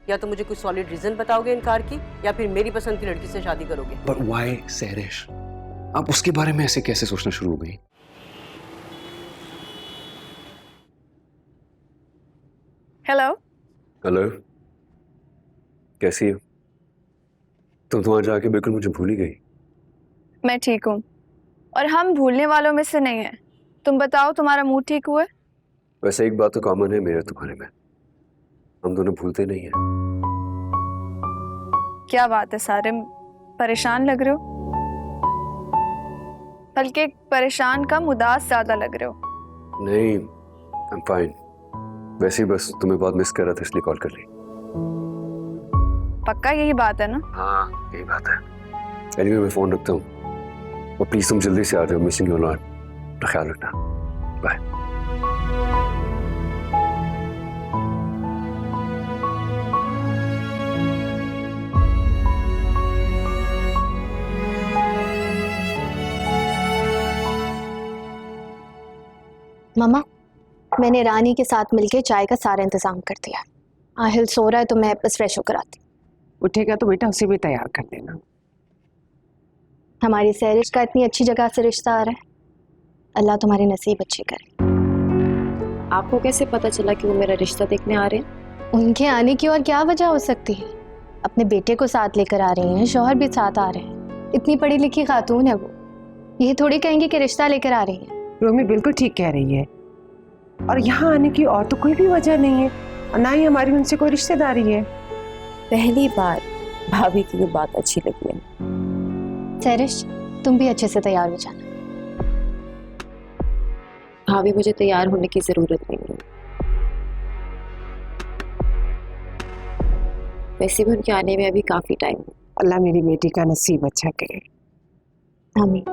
या तो मुझे कोई सॉलिड रीजन बताओगे इनकार की, या फिर मेरी पसंद की लड़की से शादी करोगे। But why सैरिश? आप उसके बारे में ऐसे कैसे सोचना शुरू हो गई? हेलो। हेलो, कैसी हो? तुम तो वहां जाके बिल्कुल मुझे भूल ही गई। मैं ठीक हूँ, और हम भूलने वालों में से नहीं हैं। तुम बताओ, तुम्हारा मूड ठीक हुआ है? वैसे एक बात तो कॉमन है मेरे तुम्हारे में, हम दोनों भूलते नहीं हैं। क्या बात है सारिम, परेशान लग रहे हो। बल्कि परेशान कम, उदास ज्यादा लग रहे हो। नहीं, आई एम फाइन। वैसे ही बस तुम्हें बहुत मिस कर रहा था इसलिए कॉल कर ली। पक्का यही बात है ना? हाँ, यही बात है। एनीवे मैं फोन रखता हूँ, और प्लीज तुम जल्दी से आ जाओ। Missing you lot. अपना ख्याल रखना। बाय। मामा, मैंने रानी के साथ मिलके चाय का सारा इंतजाम कर दिया। आहिल सो रहा है तो मैं बस फ्रेश होकर आती हूँ। उठेगा तो बेटा उसे भी तैयार कर देना। हमारी सैरिश का इतनी अच्छी जगह से रिश्ता आ रहा है, अल्लाह तुम्हारे नसीब अच्छे करे। आपको कैसे पता चला कि वो मेरा रिश्ता देखने आ रहे हैं? उनके आने की और क्या वजह हो सकती है? अपने बेटे को साथ लेकर आ रही हैं, शौहर भी साथ आ रहे हैं। इतनी पढ़ी लिखी खातून है वो, ये थोड़ी कहेंगे कि रिश्ता लेकर आ रही है। रोमी बिल्कुल ठीक कह रही है, और यहाँ आने की और तो कोई भी वजह नहीं है, और ना ही हमारी उनसे कोई रिश्तेदारी है। पहली बार भाभी की ये बात अच्छी लगी है। सैरिश, तुम भी अच्छे से तैयार हो जाना। भाभी, मुझे तैयार होने की जरूरत नहीं है। वैसे भी उनके आने में अभी काफी टाइम है। अल्लाह मेरी बेटी का नसीब अच्छा करे। आमीन।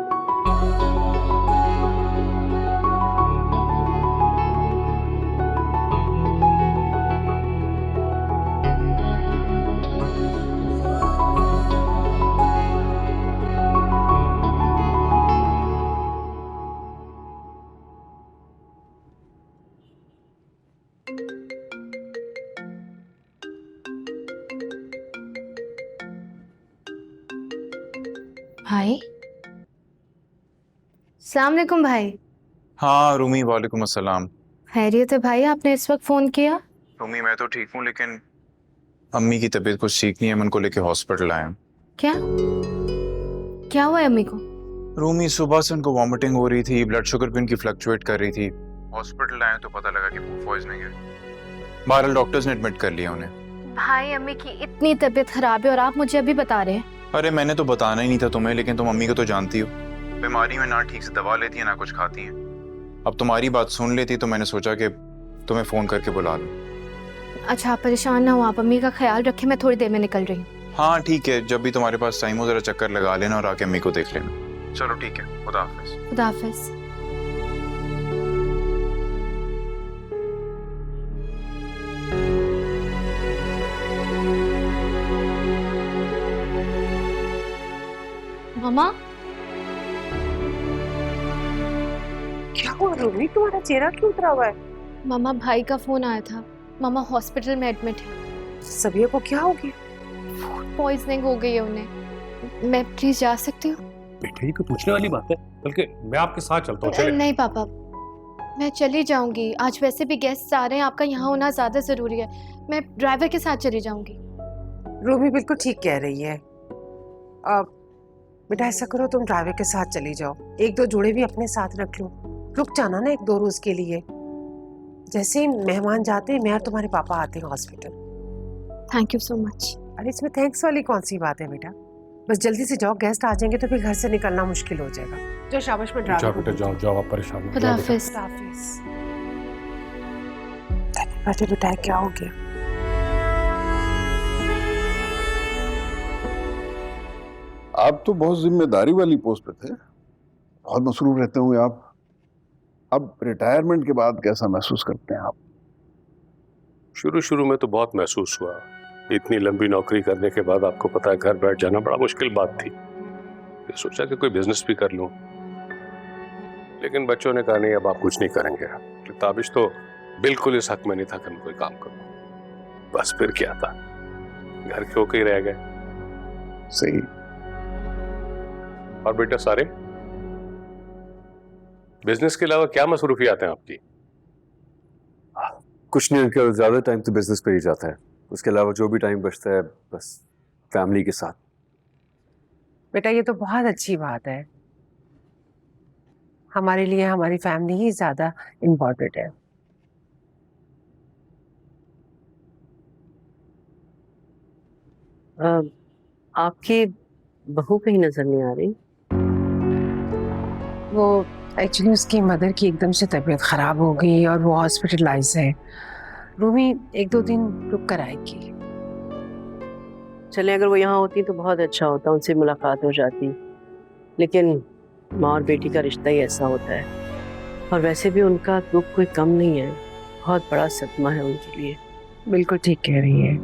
भाई, अस्सलाम वालेकुम भाई। हाँ रूमी, वालेकुम अस्सलाम। खैरियत है भाई, आपने इस वक्त फोन किया? रूमी, मैं तो ठीक हूँ, लेकिन अम्मी की तबीयत कुछ ठीक नहीं है। मैं उनको लेके हॉस्पिटल आया हूँ। क्या क्या हुआ है अम्मी को? रूमी, सुबह से उनको वॉमिटिंग हो रही थी, ब्लड शुगर भी उनकी फ्लक्चुएट कर रही थी। हॉस्पिटल आए तो पता लगा कि फूड पॉइजनिंग है। बहरहाल डॉक्टर्स ने एडमिट कर लिया उन्हें। भाई, अम्मी की इतनी तबीयत खराब है और आप मुझे अभी बता रहे हैं? अरे मैंने तो बताना ही नहीं था तुम्हें, लेकिन तुम अम्मी को तो जानती हो, बीमारी में ना ठीक से दवा लेती है ना कुछ खाती है। अब तुम्हारी बात सुन लेती तो मैंने सोचा कि तुम्हें फोन करके बुला लूं। अच्छा, आप परेशान ना हो, आप अम्मी का ख्याल रखें, मैं थोड़ी देर में निकल रही हूँ। हाँ ठीक है, जब भी तुम्हारे पास टाइम हो जरा चक्कर लगा लेना और आके अम्मी को देख लेना। चलो ठीक है, खुदा हाफिज। खुदा हाफिज। मामा, क्या हुआ रोमी, तुम्हारा चेहरा क्यों उतरा हुआ है? मामा भाई का फोन आया था, मामा हॉस्पिटल में एडमिट है। सबिया को क्या हो गया? फूड पॉइजनिंग हो गई है उन्हें। मैं प्लीज जा सकती हूँ? बेटे, ये कोई पूछने वाली बात है? बल्कि मैं आपके साथ चलता हूँ। चले। नहीं पापा, मैं चली जाऊंगी। आज वैसे भी गेस्ट आ रहे हैं, आपका यहाँ होना ज्यादा जरूरी है। मैं ड्राइवर के साथ चली जाऊंगी। रोमी बिल्कुल ठीक कह रही है। अब बेटा ऐसा करो, तुम ड्राइवर के साथ चली जाओ, एक दो जोड़े भी अपने साथ रख लो। रुक जाना ना 1-2 रोज के लिए। जैसे ही मेहमान जाते हैं, मैं और तुम्हारे पापा आते हैं hospital. Thank you so much. अरे इसमें थैंक्स वाली कौन सी बात है बेटा, बस जल्दी से जाओ, गेस्ट आ जाएंगे तो फिर घर से निकलना मुश्किल हो जाएगा। जो शाबाश में जाओ ड्राइवर बेटा, जाओ जाओ, आप परेशान मत खुदा हो। हाफिज। बेटे बेटा क्या हो गया? आप तो बहुत जिम्मेदारी वाली पोस्ट पे थे, बहुत मसरूफ रहते होंगे आप। अब रिटायरमेंट के बाद कैसा महसूस करते हैं आप? शुरू शुरू में तो बहुत महसूस हुआ। इतनी लंबी नौकरी करने के बाद आपको पता है घर बैठ जाना बड़ा मुश्किल बात थी। फिर सोचा कि कोई बिजनेस भी कर लूं, लेकिन बच्चों ने कहा नहीं, अब आप कुछ नहीं करेंगे। ताबिश तो बिल्कुल इस हक में नहीं था कि मैं कोई काम करूं। बस फिर क्या था, घर के होके ही रह गए। सही। और बेटा सारे बिजनेस के अलावा क्या मसरूफियात हैं आपकी? कुछ नहीं अंकल, ज्यादा टाइम तो बिजनेस पे ही जाता है, उसके अलावा जो भी टाइम बचता है बस फैमिली के साथ। बेटा ये तो बहुत अच्छी बात है, हमारे लिए हमारी फैमिली ही ज्यादा इम्पोर्टेंट है। आपकी बहू कहीं नजर नहीं आ रही। वो एक्चुअली उसकी मदर की एकदम से तबीयत खराब हो गई और वो हॉस्पिटलाइज है। रूमी 1-2 दिन रुक कर आएगी। चले अगर वो यहाँ होती तो बहुत अच्छा होता, उनसे मुलाकात हो जाती, लेकिन माँ और बेटी का रिश्ता ही ऐसा होता है। और वैसे भी उनका दुख कोई कम नहीं है, बहुत बड़ा सदमा है उनके लिए। बिल्कुल ठीक कह रही है,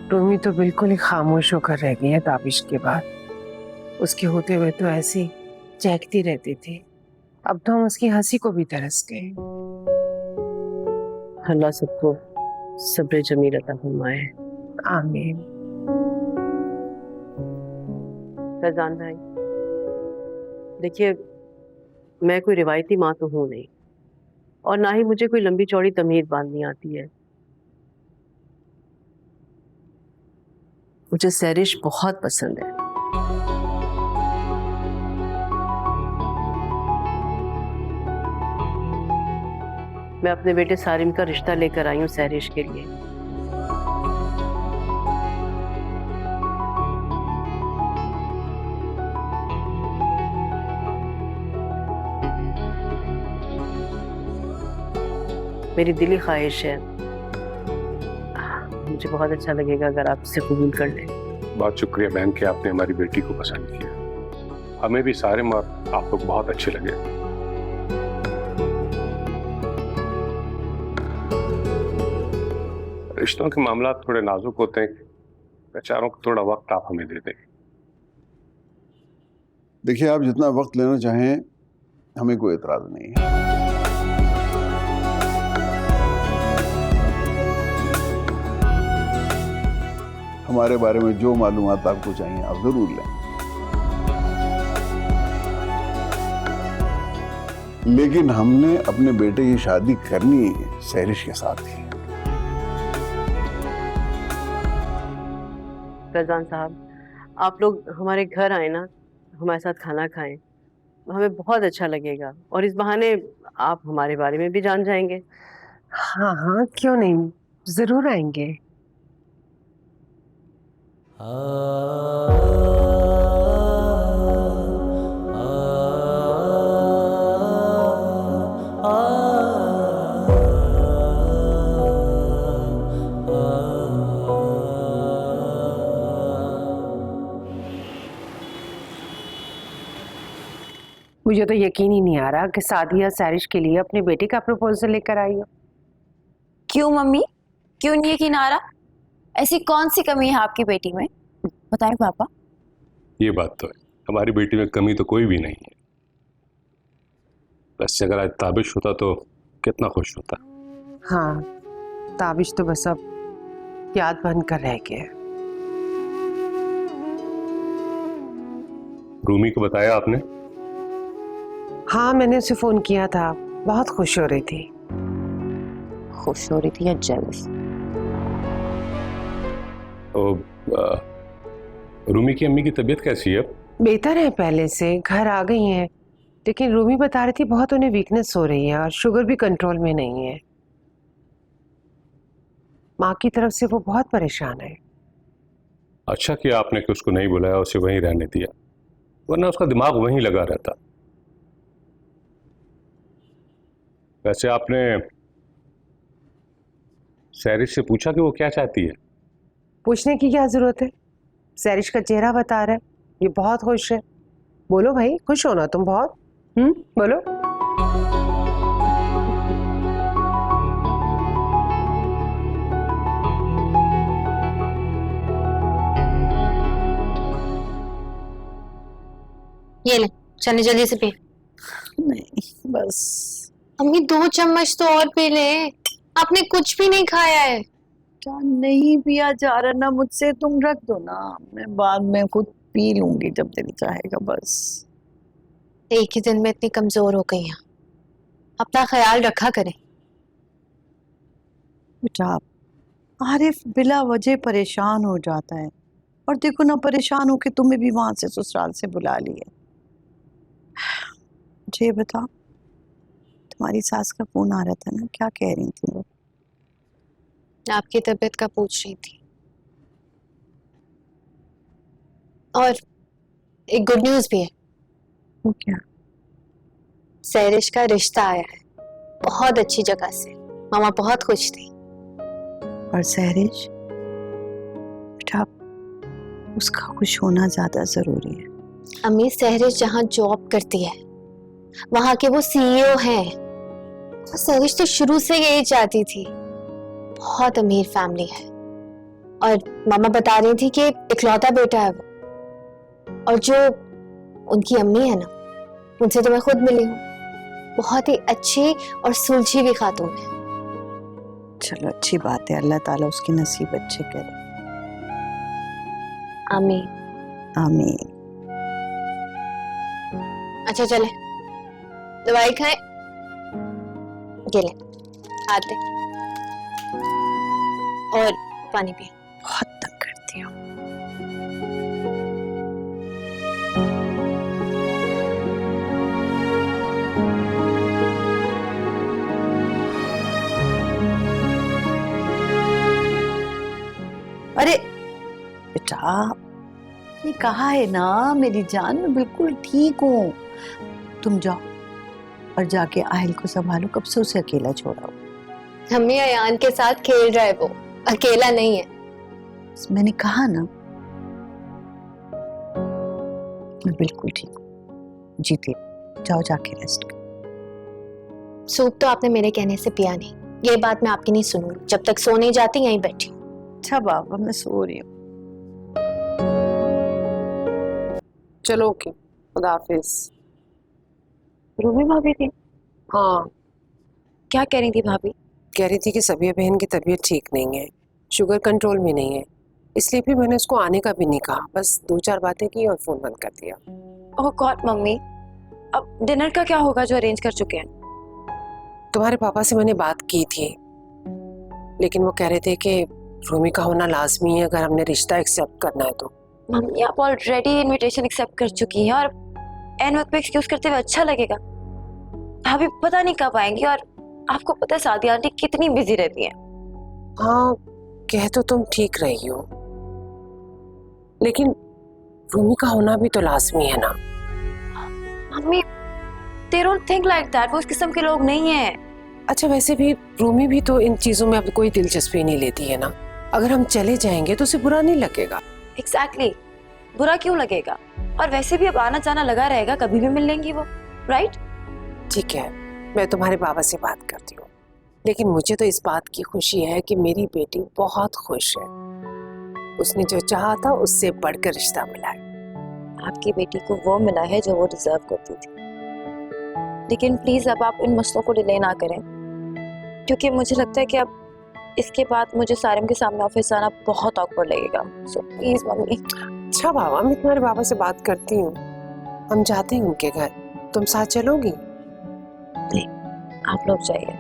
रूमी तो बिल्कुल ही खामोश होकर रह गई है ताबिश के बाद। उसके होते हुए तो ऐसी चहकती रहती थी, अब तो हम उसकी हंसी को भी तरस गए। अल्लाह सबको सब्र जमील अता फरमाए। आमीन। फैजान भाई देखिए, मैं कोई रिवायती माँ तो हूँ नहीं, और ना ही मुझे कोई लंबी चौड़ी तमीर बांधनी आती है। मुझे सैरिश बहुत पसंद है। मैं अपने बेटे सारिम का रिश्ता लेकर आई हूँ सैरिश के लिए। मेरी दिली ख्वाहिश है, मुझे बहुत अच्छा लगेगा अगर आप इसे कबूल कर लें। बहुत शुक्रिया बहन कि आपने हमारी बेटी को पसंद किया। हमें भी सारे माँ आप लोग बहुत अच्छे लगे। रिश्तों के मामला थोड़े नाजुक होते हैं, बेचारों को थोड़ा वक्त आप हमें दे दें। देखिए, आप जितना वक्त लेना चाहें हमें कोई एतराज नहीं है। हमारे बारे में जो मालूमात आपको चाहिए आप जरूर लें, लेकिन हमने अपने बेटे की शादी करनी है सैरिश के साथ ही। फैजान साहब, आप लोग हमारे घर आए ना, हमारे साथ खाना खाएं, हमें बहुत अच्छा लगेगा, और इस बहाने आप हमारे बारे में भी जान जाएंगे। हाँ हाँ, क्यों नहीं, जरूर आएंगे। मुझे तो यकीन ही नहीं आ रहा कि सादिया सैरिश के लिए अपने बेटे का प्रपोजल लेकर आई हो। क्यों मम्मी, क्यों नहीं यकीन आ रहा? ऐसी कौन सी कमी है आपकी बेटी में, बताएं पापा। ये बात तो है, हमारी बेटी में कमी तो कोई भी नहीं है। बस अगर आज ताबिश होता तो कितना खुश होता। हाँ, ताबिश तो बस अब याद बन कर रह गया। रूमी को बताया आपने? हाँ, मैंने उसे फोन किया था, बहुत खुश हो रही थी। खुश हो रही थी या जेलस? रूमी की अम्मी की तबीयत कैसी है? बेहतर है पहले से, घर आ गई हैं, लेकिन रूमी बता रही थी बहुत उन्हें वीकनेस हो रही है और शुगर भी कंट्रोल में नहीं है। माँ की तरफ से वो बहुत परेशान है। अच्छा किया आपने कि उसको नहीं बुलाया, उसे वहीं रहने दिया, वरना उसका दिमाग वहीं लगा रहता। वैसे आपने सैरिश से पूछा कि वो क्या चाहती है? पूछने की क्या जरूरत है, सैरिश का चेहरा बता रहा है, ये बहुत खुश है। बोलो भाई, खुश हो ना तुम बहुत? बोलो। ये ले, चने जल्दी से पी। नहीं बस। अम्मी 2 चम्मच तो और पी ले, आपने कुछ भी नहीं खाया है। बेटा नहीं पिया जा रहा ना मुझसे, तुम रख दो ना, मैं बाद में खुद पी लूंगी जब दिल चाहेगा बस। एक ही दिन में इतनी कमजोर हो गई हैं, अपना ख्याल रखा करें। बेटा आरिफ बिला वजह परेशान हो जाता है, और देखो ना परेशान होके तुम्हें भी वहां से ससुराल से बुला लिया। मुझे बता, तुम्हारी सास का फोन आ रहा था ना, क्या कह रही थी वो? आपकी तबीयत का पूछ रही थी। और एक गुड न्यूज भी है। वो क्या? सहरिश का रिश्ता आया है, बहुत अच्छी जगह से। मामा बहुत खुश थी। और सहरिश बेटा, उसका खुश होना ज्यादा जरूरी है। अम्मी, सहरिश जहाँ जॉब करती है वहां के वो सीईओ हैं। और सहरिश तो शुरू से यही चाहती थी। बहुत अमीर फैमिली है, और मामा बता रही थी कि इकलौता बेटा है वो। और जो उनकी अम्मी है ना, उनसे तो मैं खुद मिली हूँ। बहुत ही अच्छी और सुलझी भी खातून है। चलो अच्छी बात है, अल्लाह ताला उसकी नसीब अच्छे करे। आमीन। आमीन। अच्छा चले, दवाई खाएं। ये ले, हाथ दे और पानी पिए। बहुत तंग करती हूँ। अरे बेटा, ने कहा है ना मेरी जान, मैं बिल्कुल ठीक हूँ। तुम जाओ और जाके आहिल को संभालो, कब से उसे अकेला छोड़ा हो। अम्मी, अयान के साथ खेल रहा है वो, अकेला नहीं है। मैंने कहा ना, मैं बिल्कुल ठीक हूँ। जीती, जाओ जाके रेस्ट करो। सूप तो आपने मेरे कहने से पिया नहीं, ये बात मैं आपकी नहीं सुनूंगी। जब तक सो नहीं जाती यहीं बैठी। अच्छा बाबा, मैं सो रही हूँ। चलो ओके, खुदा हाफिज। रूबी भाभी थी? हाँ, क्या कह रही थी भाभी? कह रही थी कि सबिया बहन की तबीयत ठीक नहीं है, शुगर कंट्रोल में नहीं है, इसलिए फिर मैंने उसको आने का भी नहीं कहा। बस 2-4 बातें की और फोन बंद कर दिया। ओह गॉड मम्मी, अब डिनर का क्या होगा जो अरेंज कर चुके हैं? तुम्हारे पापा से मैंने बात की थी, लेकिन वो कह रहे थे कि रूमी का होना लाजमी है अगर हमने रिश्ता एक्सेप्ट करना है तो। मम्मी आप ऑलरेडी इनविटेशन एक्सेप्ट कर चुकी हैं, और एन वक्त पे एक्सक्यूज करते हुए अच्छा लगेगा? भाभी पता नहीं कब आएंगी, और आपको पता है सादी आंटी कितनी बिजी रहती हैं। हाँ, कह तो तुम ठीक रही हो, लेकिन रूमी का होना भी तो लाजमी है ना। Mummy they don't think like that, वो उस किस्म के लोग नहीं हैं। अच्छा वैसे भी रूमी भी तो इन चीजों में अब कोई दिलचस्पी नहीं लेती है ना। अगर हम चले जाएंगे तो उसे बुरा नहीं लगेगा। Exactly, बुरा क्यों लगेगा? और वैसे भी अब आना जाना लगा रहेगा, कभी भी मिल लेंगी वो, राइट? ठीक है, मैं तुम्हारे बाबा से बात करती हूँ, लेकिन मुझे तो इस बात की खुशी है कि मेरी बेटी बहुत खुश है। उसने जो चाहा था उससे बढ़कर रिश्ता मिला है। आपकी बेटी को वो मिला है जो वो डिजर्व करती थी। लेकिन प्लीज अब आप इन मसलों को डिले ना करें, क्योंकि मुझे लगता है कि अब इसके बाद मुझे सारिम के सामने ऑफिस आना बहुत ऑकवर्ड लगेगा। So please mummy. अच्छा बाबा, मैं तुम्हारे बाबा से बात करती हूँ, हम जाते हैं उनके घर, तुम साथ चलोगी? नहीं, आप लोग जाइए।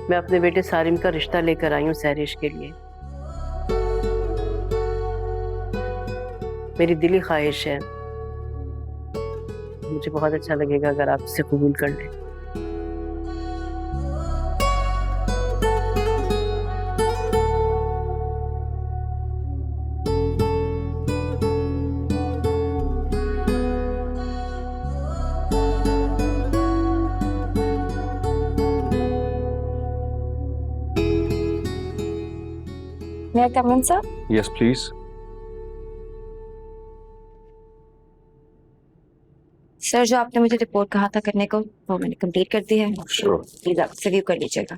मैं अपने बेटे सारिम का रिश्ता लेकर आई हूँ सहरिश के लिए। मेरी दिली ख्वाहिश है, मुझे बहुत अच्छा लगेगा अगर आप इसे कबूल कर लें। May I come in, sir? Yes, please. Sir, जो आपने मुझे रिपोर्ट कहा था करने को वो मैंने कंप्लीट कर दी है। Sure. प्लीज आप रिव्यू कर लीजिएगा।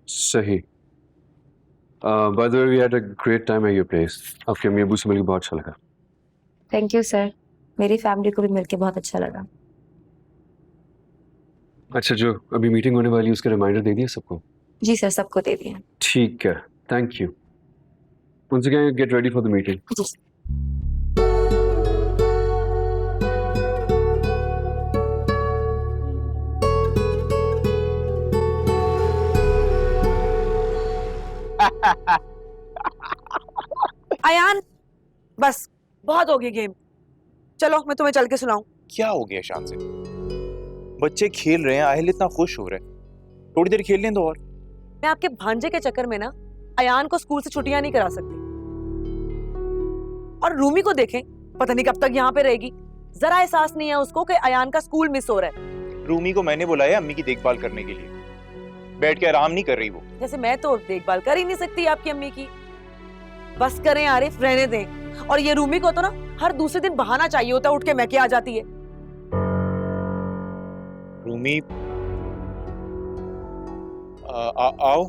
सही। By the way, we had a great time at your place. आपके अम्मी अबू से मिलकर बहुत अच्छा लगा। थैंक यू सर, मेरी फैमिली को भी मिलके बहुत अच्छा लगा। अच्छा, जो अभी मीटिंग होने वाली है उसका रिमाइंडर दे दिया सबको? जी सर, सबको दे दिया। ठीक है, thank you. Once again, get ready for the meeting. जी सर। अयान, बस बहुत हो गई गेम। चलो मैं तुम्हें चल के सुनाऊं। क्या हो गया शान से? बच्चे खेल रहे हैं, आहिल इतना खुश हो रहे हैं, थोड़ी देर खेल लें दो और। मैं आपके भांजे के चक्कर में ना अयान को स्कूल से छुट्टियां नहीं करा सकती। और रूमी को देखें, पता नहीं कब तक यहाँ पे रहेगी। जरा एहसास नहीं है उसको कि अयान का स्कूल मिस हो रहा है। रूमी को मैंने बुलाया अम्मी की देखभाल करने के लिए, बैठ के आराम नहीं कर रही वो। जैसे मैं तो देखभाल कर ही नहीं सकती आपकी अम्मी की। बस करें आरिफ, रहने दें। और ये रूमी को तो ना हर दूसरे दिन बहाना चाहिए होता है, उठ के मैके आ जाती है। रूमी आओ।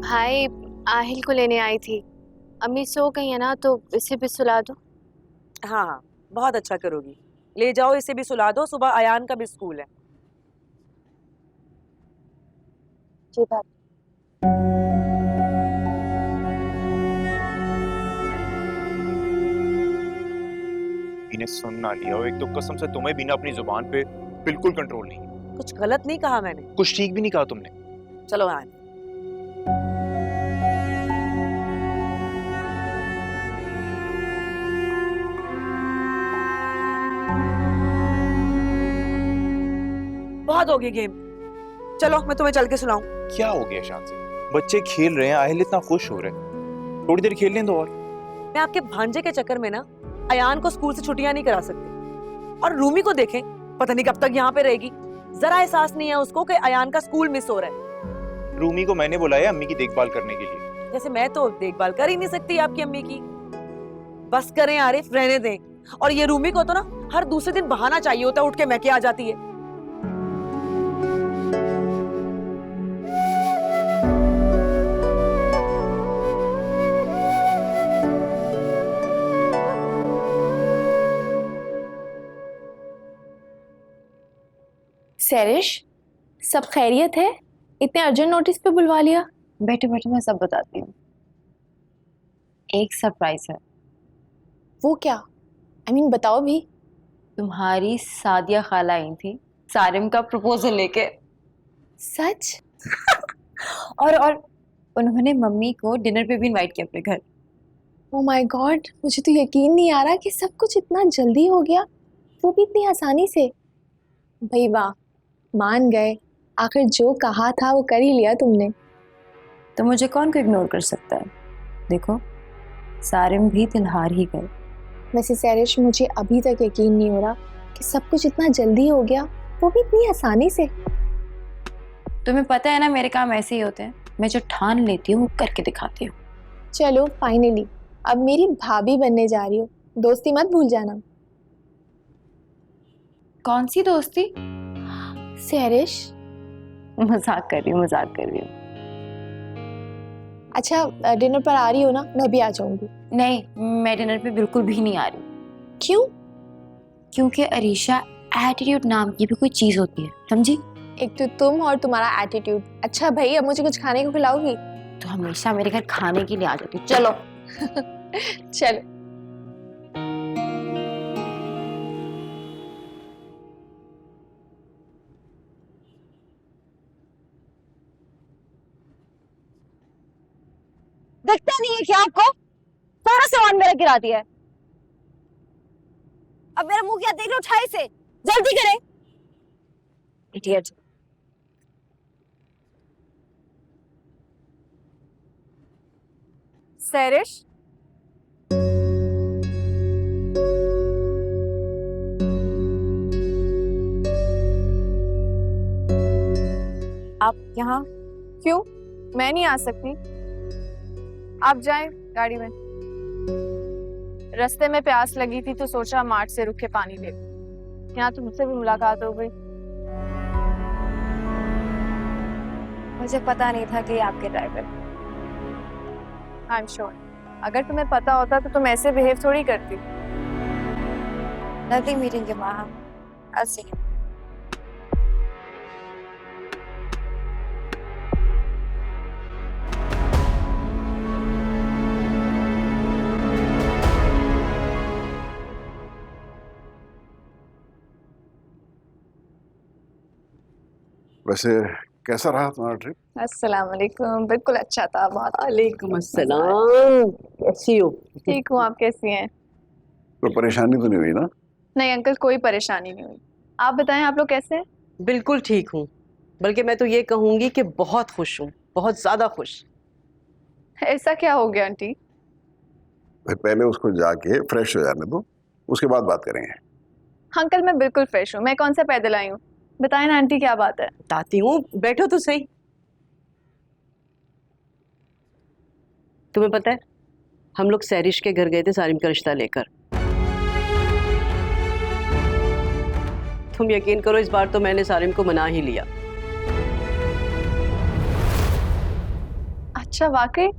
भाई, आहिल को लेने आई थी। अम्मी सो गई है ना, तो इसे भी सुला दो। हाँ हाँ, बहुत अच्छा करोगी। ले जाओ, इसे भी सुला दो, सुबह अयान का भी स्कूल है। जी बात। इन्हें सुन ना लिया हो, एक तो कसम से तुम्हें भी ना अपनी जुबान पे बिल्कुल कंट्रोल नहीं है। कुछ गलत नहीं कहा मैंने। कुछ ठीक भी नहीं कहा तुमने। चलो आन। बहुत हो गई गेम। चलो मैं तुम्हें चल के सुनाऊं। क्या हो गया शान से? बच्चे खेल रहे हैं, आहिल इतना खुश हो रहे हैं, थोड़ी देर खेल लें दो और। मैं आपके भांजे के चक्कर में ना अयान को स्कूल से छुट्टियां नहीं करा सकती। और रूमी को देखें, पता नहीं कब तक यहाँ पे रहेगी। जरा एहसास नहीं है उसको कि अयान का स्कूल मिस हो रहा है। रूमी को मैंने बुलाया अम्मी की देखभाल करने के लिए। जैसे मैं तो देखभाल कर ही नहीं सकती आपकी अम्मी की। बस करें आरिफ, रहने दें। और ये रूमी को तो ना हर दूसरे दिन बहाना चाहिए होता है, उठ के मैके आ जाती है। सैरिश, सब खैरियत है? इतने अर्जेंट नोटिस पे बुलवा लिया? बैठे बैठे मैं सब बताती हूँ। एक सरप्राइज है। वो क्या? बताओ भी। तुम्हारी सादिया खाला आई थी सारिम का प्रपोजल लेके। सच? और उन्होंने मम्मी को डिनर पे भी इनवाइट किया अपने घर। ओ माय गॉड, मुझे तो यकीन नहीं आ रहा कि सब कुछ इतना जल्दी हो गया, वो भी इतनी आसानी से। भाई वाह, मान गए। आखिर जो कहा था वो कर ही लिया तुमने। तो मुझे कौन को इग्नोर कर सकता है? देखो, सारिम भी दिलहार ही गए। वैसे सैरिश, मुझे अभी तक यकीन नहीं हो रहा कि सब कुछ इतना जल्दी हो गया, वो भी इतनी आसानी से। तुम्हें पता है ना, मेरे काम ऐसे ही होते हैं। मैं जो ठान लेती हूँ वो करके दिखाती हूँ। चलो फाइनली अब मेरी भाभी बनने जा रही हो, दोस्ती मत भूल जाना। कौन सी दोस्ती? सैरिश, मजाक कर रही हूँ, मजाक कर रही हूँ। अच्छा डिनर पर आ रही हो ना? मैं भी आ जाऊंगी। नहीं, मैं डिनर पे बिल्कुल भी नहीं आ रही। क्यों? क्योंकि अरीशा, एटीट्यूड नाम की भी कोई चीज होती है, समझी? एक तो तुम और तुम्हारा एटीट्यूड। अच्छा भाई, अब मुझे कुछ खाने को खिलाओगी? तो हमेशा मेरे घर खाने के लिए आ जाती हूँ। चलो। चलो। दिखता नहीं है क्या आपको? सारा सामान मेरा गिरा दिया है। अब मेरा मुंह क्या देख रहे हो? उठाए से जल्दी करें। इडियट। सैरिश, यहाँ क्यों? मैं नहीं आ सकती। आप जाएं गाड़ी में। रास्ते में प्यास लगी थी तो सोचा मार्ट से रुक के पानी ले। यहाँ तुमसे भी मुलाकात हो गई। मुझे पता नहीं था कि ये आपके ड्राइवर। आई एम श्योर अगर तुम्हें पता होता तो तुम ऐसे बिहेव थोड़ी करती। Lovely meeting you ma'am. I'll see you. वैसे कैसा रहा तुम्हारा ट्रिप? अस्सलाम वालेकुम। बिल्कुल अच्छा था, बहुत। वालेकुम अस्सलाम। कैसी हो? ठीक हूँ, आप कैसी हैं? कोई परेशानी तो नहीं हुई ना? नहीं अंकल, कोई परेशानी नहीं हुई। आप बताएं, आप लोग कैसे हैं? बिल्कुल ठीक हूँ, बल्कि मैं तो ये कहूँगी कि बहुत खुश हूँ, बहुत ज़्यादा खुश। ऐसा क्या हो गया आंटी? भाई पहले उसको जाके फ्रेश हो जाने दो, उसके बाद बात करेंगे। अंकल मैं बिल्कुल फ्रेश हूँ, मैं कौन सा पैदल आई हूँ? बताएं ना आंटी, क्या बात है? बताती हूँ, बैठो तो सही। तुम्हें पता है, हम लोग सैरिश के घर गए थे सारिम का रिश्ता लेकर। तुम यकीन करो, इस बार तो मैंने सारिम को मना ही लिया। अच्छा वाकई?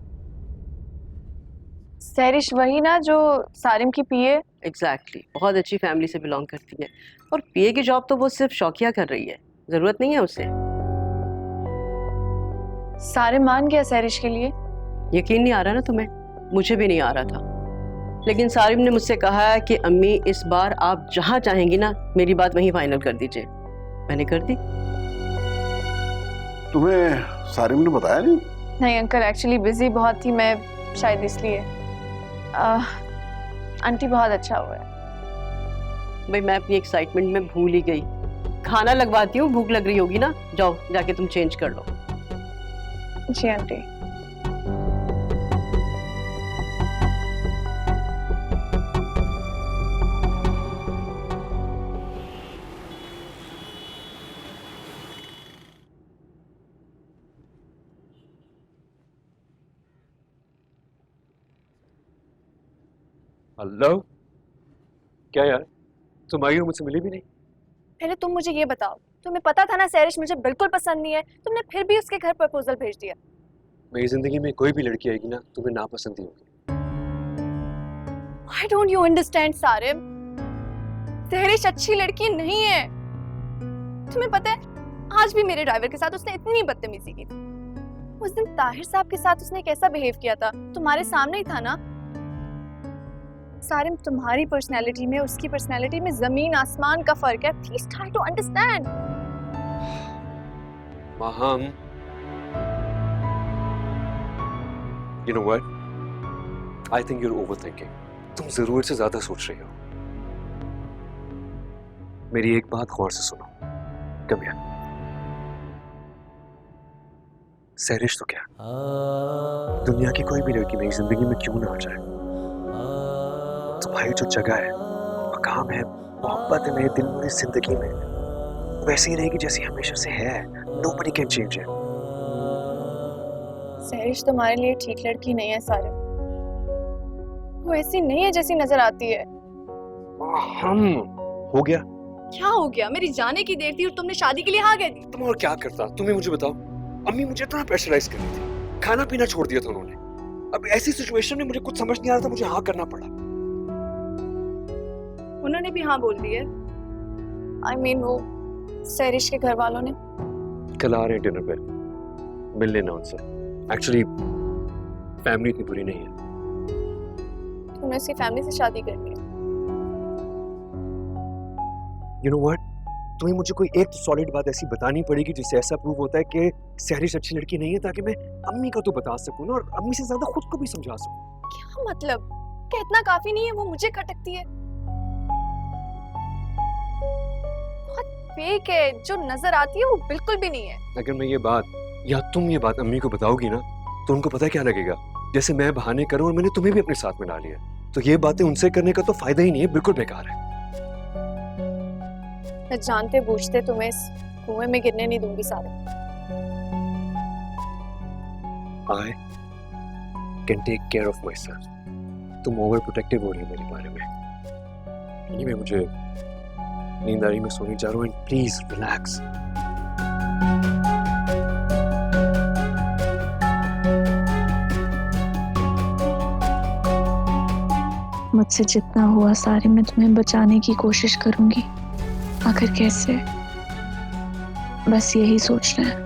सैरिश वही ना जो सारिम की पीए? एग्जैक्टली, बहुत अच्छी फैमिली से बिलोंग करती है, और पीए की जॉब तो वो सिर्फ शौकिया कर रही है, जरूरत नहीं है उसे। सारिम मान गया सैरिश के लिए? यकीन नहीं आ रहा ना तुम्हें? मुझे भी नहीं आ रहा था, लेकिन सारिम ने मुझसे कहा है कि अम्मी इस बार आप जहां चाहेंगी ना, मेरी बात वहीं फाइनल कर दीजिए। मैंने कर दी। तुम्हें सारिम ने बताया नहीं? नहीं अंकल, एक्चुअली बिजी बहुत थी मैं, शायद इसलिए। आंटी बहुत अच्छा हुआ है। भाई मैं अपनी एक्साइटमेंट में भूल ही गई। खाना लगवाती हूँ, भूख लग रही होगी ना, जाओ जाके तुम चेंज कर लो। जी आंटी। हेलो, क्या यार, तुम आई हो, मुझसे मिली भी नहीं? पहले तुम मुझे ये बताओ, तुम्हें पता था ना सैरिश मुझे बिल्कुल पसंद नहीं है, तुमने फिर भी उसके घर प्रपोजल भेज दिया। मेरी जिंदगी में कोई भी लड़की आएगी ना, तुम्हें नापसंद ही होगी। Why don't you understand Sarim? सैरिश अच्छी लड़की नहीं है। तुम्हें पता है, आज भी मेरे ड्राइवर के साथ उसने इतनी बदतमीजी की थी। उस दिन ताहिर साहब के साथ उसने कैसा बिहेव किया था, तुम्हारे सामने ही था ना। सारिम, तुम्हारी पर्सनैलिटी में उसकी पर्सनैलिटी में जमीन आसमान का फर्क है। Please try to understand. Maham, you know what? I think you're overthinking. तुम जरूरत से ज्यादा सोच रही हो। मेरी एक बात गौर से सुनो। Come here. सैरिश तो क्या, दुनिया की कोई भी लड़की मेरी जिंदगी में क्यों ना आ जाए, तुम्हारी जो जगह है, मकाम है, मोहब्बत है मेरे दिल में, जिंदगी में, वैसे ही रहेगी जैसी हमेशा से है। Nobody can change it. सैरिश तुम्हारे लिए ठीक लड़की नहीं है सारिम। वो ऐसी नहीं है जैसी नजर आती है। हम हो गया? क्या हो गया? मेरी जाने की देर थी और तुमने शादी के लिए हाँ कह दी। तुम और क्या करता, तुम्हें मुझे बताओ। अम्मी मुझे इतना प्रेशराइज कर रही थी, खाना पीना छोड़ दिया था उन्होंने। अब ऐसी सिचुएशन में मुझे कुछ समझ नहीं आ रहा था, मुझे हाँ करना पड़ा। उन्होंने भी हाँ बोल दी है। I mean, वो सैरिश के घर वालों ने। कल आ रहे हैं डिनर पे, मिल लेना उनसे। एक्चुअली फैमिली इतनी बुरी नहीं है। तुमने उसकी फैमिली से शादी कर ली। You know what? तुम्हें मुझे कोई एक तो सॉलिड बात ऐसी बतानी पड़ेगी जिससे ऐसा प्रूव होता है कि सैरिश अच्छी लड़की नहीं है, ताकि मैं अम्मी को तो बता सकूं ना, और अम्मी से ज्यादा खुद को भी समझा सकूं। क्या मतलब? क्या इतना काफी नहीं है? वो मुझे खटकती है। बहुत फेक है, जो नजर आती है वो बिल्कुल भी नहीं है। अगर मैं ये बात या तुम ये बात अम्मी को बताओगी ना, तो उनको पता है क्या लगेगा, जैसे मैं बहाने करूं और मैंने तुम्हें भी अपने साथ मिला लिया। तो ये बातें उनसे करने का तो फायदा ही नहीं है, बिल्कुल बेकार है। मैं जानते बूझते तुम्हें इस कुएं में गिरने नहीं दूंगी सारे। I can take care of myself. तुम ओवर प्रोटेक्टिव हो रही हो मेरे बारे में। Anyway, मुझे नींद आ रही, मैं सोने जा रहा हूँ, and please relax. मुझसे जितना हुआ सारे मैं तुम्हें बचाने की कोशिश करूंगी, आखिर कैसे, बस यही सोचना है।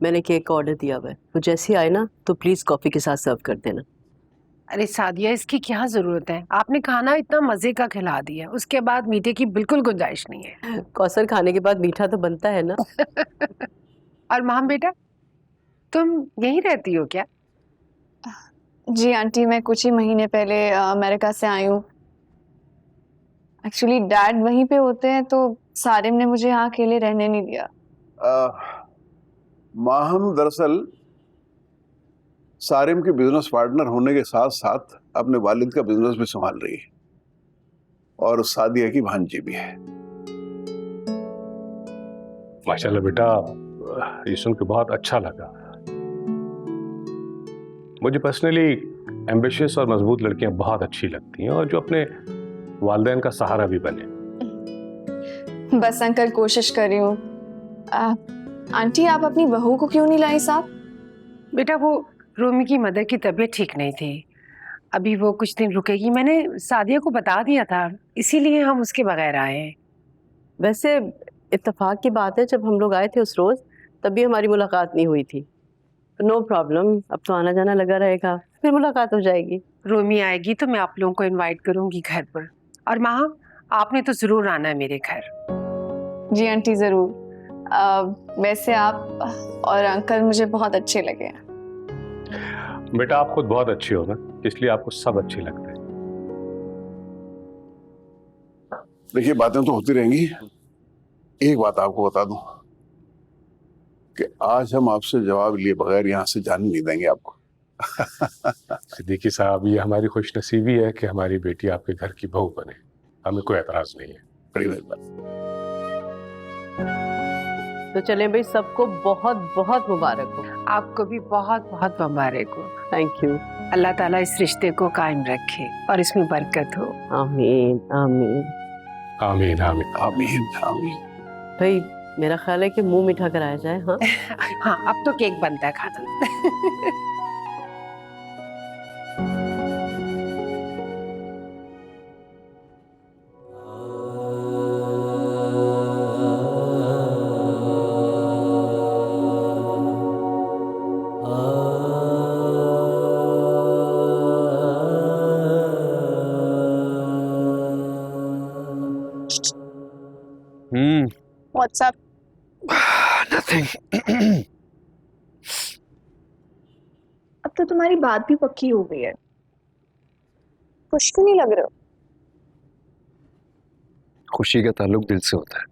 मैंने केक का ऑर्डर दिया हुआ है, वो जैसे ही आए ना तो प्लीज कॉफी के साथ सर्व कर देना। अरे सादिया, इसकी क्या जरूरत है? आपने खाना इतना मजे का खिला दिया, उसके बाद मीठे की बिल्कुल गुंजाइश नहीं है। कौसर खाने के बाद मीठा तो बनता है ना। और माम बेटा, तुम यहीं रहती हो क्या? जी आंटी, मैं कुछ ही महीने पहले अमेरिका से आई हूँ। एक्चुअली डैड वहीं पे होते हैं, तो सारिम ने मुझे यहाँ अकेले रहने नहीं दिया। माहम दरअसल सारिम के बिजनेस पार्टनर होने के साथ साथ अपने वालिद का बिजनेस भी संभाल रही है, और सादिया की भांजी भी है। माशाल्लाह बेटा, ये सुन के बहुत अच्छा लगा। मुझे पर्सनली एम्बिशियस और मजबूत लड़कियां बहुत अच्छी लगती हैं, और जो अपने वालिदैन का सहारा भी बने। बस अंकल, कोशिश कर रही हूँ। आंटी, आप अपनी बहू को क्यों नहीं लाई साथ? बेटा, वो रोमी की मदर की तबीयत ठीक नहीं थी, अभी वो कुछ दिन रुकेगी। मैंने सादिया को बता दिया था, इसीलिए हम उसके बगैर आए हैं। वैसे इत्तेफाक की बात है, जब हम लोग आए थे उस रोज तभी हमारी मुलाकात नहीं हुई थी। नो प्रॉब्लम, अब तो आना जाना लगा रहेगा, फिर मुलाकात हो जाएगी। रोमी आएगी तो मैं आप लोगों को इनवाइट करूंगी घर पर। और माँ, आपने तो जरूर आना है मेरे घर। जी आंटी, जरूर। वैसे आप और अंकल मुझे बहुत अच्छे लगे हैं। बेटा, आप खुद बहुत अच्छी हो ना, इसलिए आपको सब अच्छे लगते हैं। देखिए, बातें तो होती रहेंगी, एक बात आपको बता दूं कि आज हम आपसे जवाब लिए बगैर यहाँ से जाने नहीं देंगे आपको। सिद्दीकी साहब, ये हमारी खुशनसीबी है कि हमारी बेटी आपके घर की बहू बने, हमें कोई एतराज नहीं है। बड़ी मेहरबानी। तो चलें भाई, सबको बहुत बहुत मुबारक हो। आपको भी बहुत बहुत मुबारक हो। Thank you. अल्लाह ताला इस रिश्ते को कायम रखे और इसमें बरकत हो। आमीन आमीन आमीन आमीन आमीन आमीन। भाई, मेरा ख्याल है कि मुंह मीठा कराया जाए। हाँ हाँ, अब तो केक बनता है खाना। What's up? Nothing. अब तो तुम्हारी बात भी पक्की हो गई है, खुश क्यों नहीं लग रहे हो? खुशी का ताल्लुक दिल से होता है।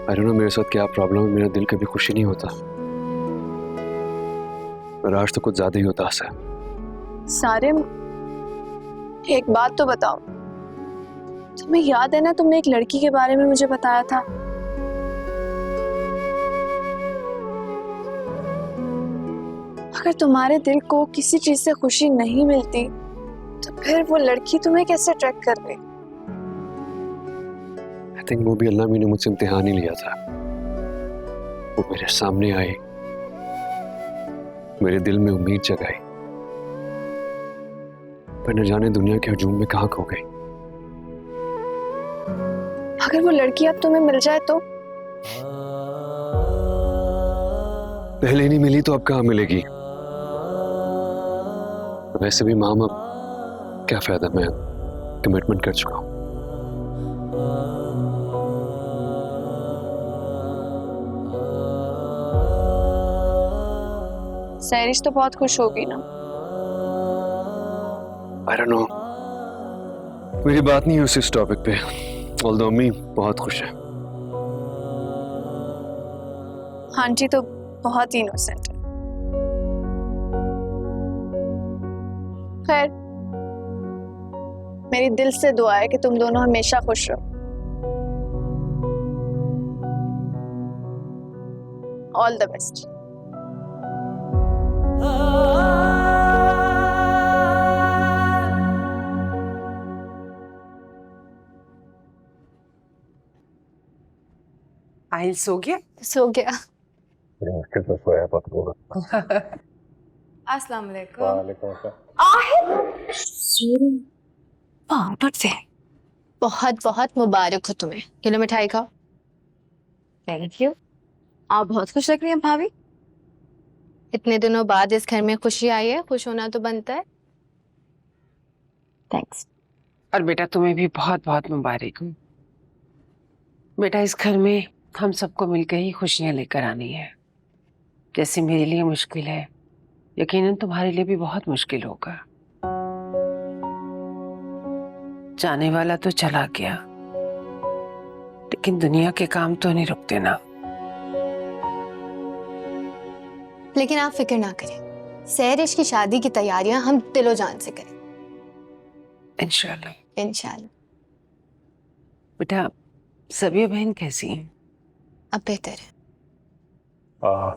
I don't know मेरे साथ क्या प्रॉब्लम है, मेरा दिल कभी खुशी नहीं होता, पर आज तो कुछ ज्यादा ही उदास है। सारिम, एक बात तो बताओ, तुम्हें याद है ना, तुमने एक लड़की के बारे में मुझे बताया था। अगर तुम्हारे दिल को किसी चीज से खुशी नहीं मिलती तो फिर वो लड़की तुम्हें कैसे अट्रैक्ट कर गई? I think वो भी अल्लाह ने मुझसे इम्तिहान ही लिया था। वो मेरे सामने आई, मेरे दिल में उम्मीद जगाई, पर न जाने दुनिया के हजूम में कहाँ खो गई। अगर वो लड़की अब तुम्हें मिल जाए तो? पहले नहीं मिली तो अब कहाँ मिलेगी? वैसे भी माम, अब क्या फायदा, मैं कमिटमेंट कर चुका हूं। सैरिश तो बहुत खुश होगी ना? I don't know, मेरी बात नहीं है उस टॉपिक पे, ऑल्दो अम्मी बहुत खुश है। आंटी तो बहुत ही इनोसेंट है। खैर, मेरी दिल से दुआ है कि तुम दोनों हमेशा खुश रहो। All the best. आहिल सो गया? सो गया। मुश्किल से सोया पकड़ूंगा। अस्सलाम वालेकुम। वालेकुम अस्सलाम। पाउडर से बहुत बहुत मुबारक हो तुम्हें। किलो मिठाई खाओ। Thank you. आप बहुत खुश लग रही हैं भाभी। इतने दिनों बाद इस घर में खुशी आई है, खुश होना तो बनता है। थैंक्स। और बेटा तुम्हें भी बहुत बहुत मुबारक हो। बेटा इस घर में हम सबको मिलकर ही खुशियां लेकर आनी है। जैसे मेरे लिए मुश्किल है, यकीनन तुम्हारे लिए भी बहुत मुश्किल होगा। जाने वाला तो चला गया, लेकिन दुनिया के काम तो नहीं रुकते ना। लेकिन आप फिक्र ना करें, सहरिश की शादी की तैयारियां हम दिलो जान से करें इंशाल्लाह। इंशाल्लाह। बेटा सबिया बहन कैसी हैं? अब बेहतर है।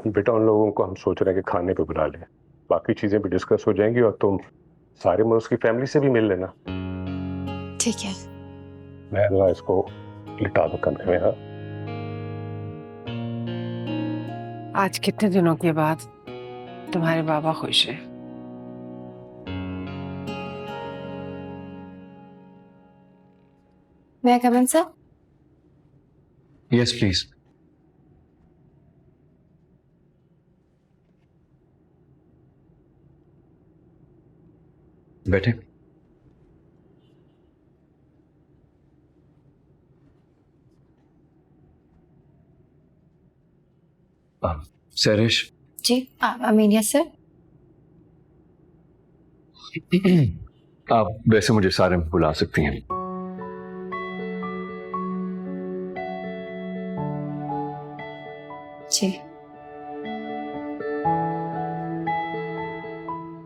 बेटा उन लोगों को हम सोच रहे हैं कि खाने पे बुला लें, बाकी चीजें भी डिस्कस हो जाएंगी और तुम सारे में उसकी फैमिली से भी मिल लेना। ठीक है। मैं जरा इसको लिटा दूं कमरे में। हाँ आज कितने दिनों के बाद तुम्हारे बाबा खुश हैं। मैं come in sir? Yes please. बैठे। सहरिश। जी अमीन। Yes sir. आप वैसे मुझे सारे में बुला सकती हैं। जी।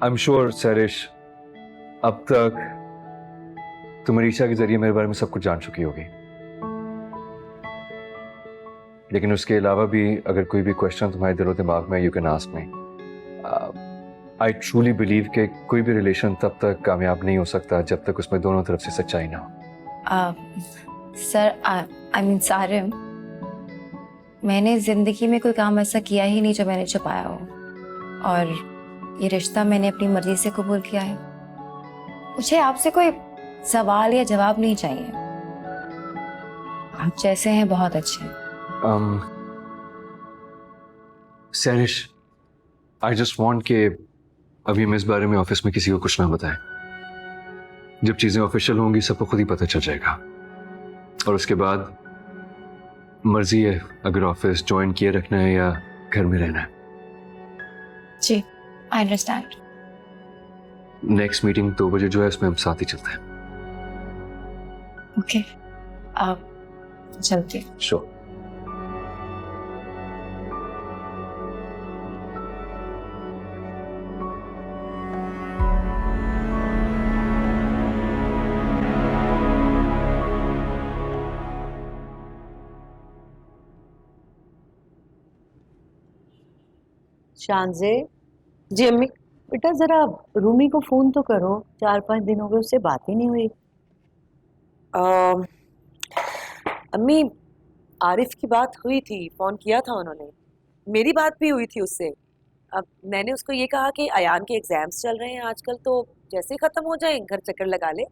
आई एम श्योर सहरिश अब तक तुम अरीशा के जरिए मेरे बारे में सब कुछ जान चुकी होगी, लेकिन उसके अलावा भी अगर कोई भी क्वेश्चन तुम्हारे दिलो दिमाग में, you can ask me. I truly believe कि कोई भी रिलेशन तब तक कामयाब नहीं हो सकता जब तक उसमें दोनों तरफ से सच्चाई ना हो। सर आई मीन सारिम, मैंने जिंदगी में कोई काम ऐसा किया ही नहीं जो मैंने छुपाया हो, और ये रिश्ता मैंने अपनी मर्जी से कबूल किया है। मुझे आपसे कोई सवाल या जवाब नहीं चाहिए। आप जैसे हैं बहुत अच्छे हैं। सहरिश, आई जस्ट वांट कि अभी हम इस बारे में ऑफिस में किसी को कुछ ना बताएं। जब चीजें ऑफिशियल होंगी सबको खुद ही पता चल जाएगा, और उसके बाद मर्जी है अगर ऑफिस ज्वाइन किए रखना है या घर में रहना है। जी आई अंडरस्टैंड। नेक्स्ट मीटिंग 2 बजे जो है उसमें हम साथ ही चलते हैं। ओके आप चलते। श्योर। शानजे, जी अम्मी। बेटा जरा रूमी को फोन तो करो, 4-5 दिन हो गए उससे बात ही नहीं हुई। अम्मी आरिफ की बात हुई थी, फोन किया था उन्होंने, मेरी बात भी हुई थी उससे। अब मैंने उसको ये कहा कि अयान के एग्जाम्स चल रहे हैं आजकल, तो जैसे ही खत्म हो जाए घर चक्कर लगा ले।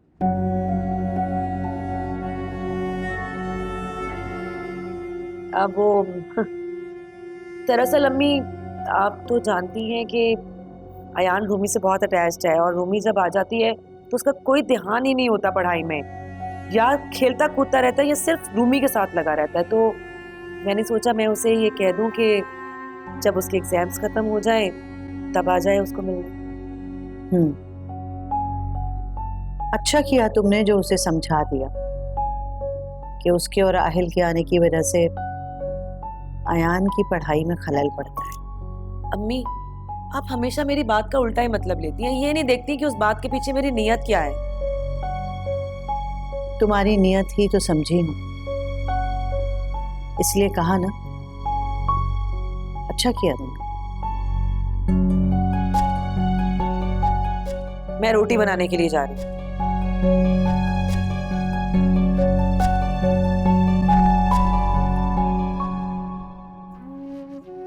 अब वो दरअसल अम्मी आप तो जानती हैं कि अयान रूमी से बहुत अटैच्ड है, और रूमी जब आ जाती है तो उसका कोई ध्यान ही नहीं होता पढ़ाई में, या खेलता कूदता रहता है या सिर्फ रूमी के साथ लगा रहता है। तो मैंने सोचा मैं उसे ये कह दूं कि जब उसके एग्जाम्स खत्म हो जाए तब आ जाए उसको मिलने। अच्छा किया तुमने जो उसे समझा दिया कि उसके और आहिल के आने की वजह से अयान की पढ़ाई में खलल पड़ता है। अम्मी आप हमेशा मेरी बात का उल्टा ही मतलब लेती हैं, ये नहीं देखती कि उस बात के पीछे मेरी नीयत क्या है। तुम्हारी नीयत ही तो समझी हूँ, इसलिए कहा ना। अच्छा किया तुमने। मैं रोटी बनाने के लिए जा रही हूँ।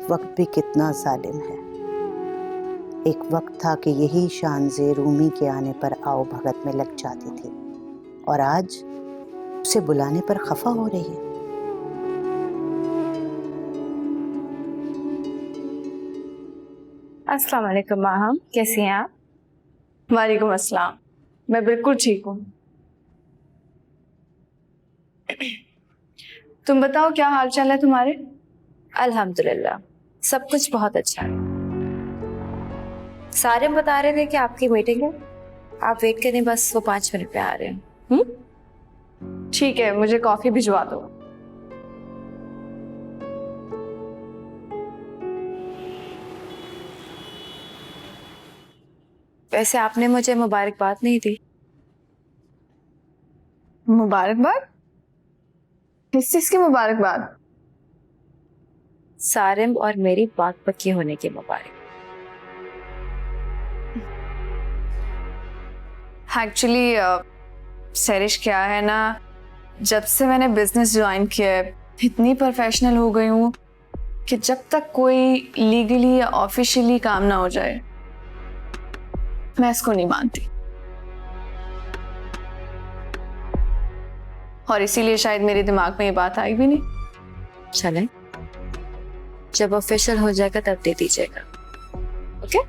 वक्त भी कितना जालिम है। एक वक्त था कि यही शानजे रूमी के आने पर आओ भगत में लग जाती थी और आज उसे बुलाने पर खफा हो रही है। अस्सलाम वालेकुम माहम, कैसी हैं आप? वालेकुम अस्सलाम, मैं बिल्कुल ठीक हूँ। तुम बताओ क्या हाल चाल है तुम्हारे? अल्हम्दुलिल्लाह, सब कुछ बहुत अच्छा है। सारे बता रहे थे कि आपकी मीटिंग है, आप वेट करें, बस वो 5 मिनट पे आ रहे हैं। ठीक है, मुझे कॉफी भिजवा दो। वैसे आपने मुझे मुबारकबाद नहीं दी। मुबारकबाद? किस चीज की मुबारकबाद? सारिम और मेरी बात पक्की होने की मुबारक। एक्चुअली सरिश क्या है ना, जब से मैंने बिजनेस ज्वाइन किया है इतनी प्रोफेशनल हो गई हूँ कि जब तक कोई लीगली या ऑफिशियली काम ना हो जाए मैं इसको नहीं मानती। और इसीलिए शायद मेरे दिमाग में ये बात आई भी नहीं। चलें, जब ऑफिशियल हो जाएगा तब दे दीजिएगा। ओके?